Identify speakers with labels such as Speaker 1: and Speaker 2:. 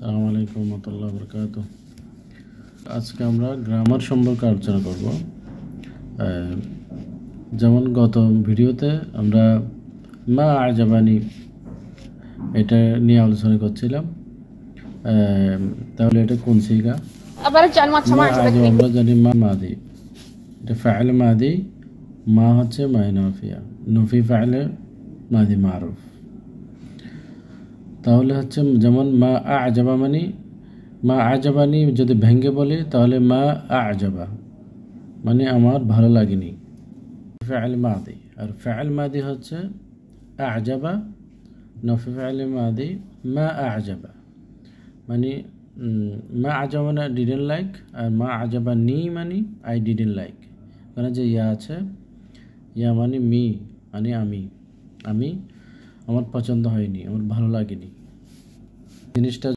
Speaker 1: আসসালামু আলাইকুম ওয়া বারাকাতুহু। আজকে আমরা গ্রামার সম্পর্কে আলোচনা করব। যেমন গত ভিডিওতে আমরা মা আজাবানি এটা নিয়ে আলোচনা করছিলাম। তাহলে এটা কোন সিগা? আমরা জানি মা মাদি, এটা ফাইল মাদি, মা হচ্ছে মাই নফিয়া, নফি ফাইলে মাদি মারুফ। তাহলে হচ্ছে যেমন মা আজাবা মা আজাবানি যদি ভেঙ্গে বলি তাহলে মা আজাবা মানে আমার ভালো লাগেনি, ফাইল মাদি। আর ফাইল মাদি হচ্ছে আজাবা, নফি ফাইল মাদি মা আজাবা মানে মা আজাবা না ডিডেন্ট লাইক, আর মা আজাবা নি মানে আই ডিডেন্ট লাইক। ওখানে যে ইয়া আছে, ইয়া মানে মি মানে আমি আমার পছন্দ হয়নি, আমার ভালো লাগেনি জিনিসটা।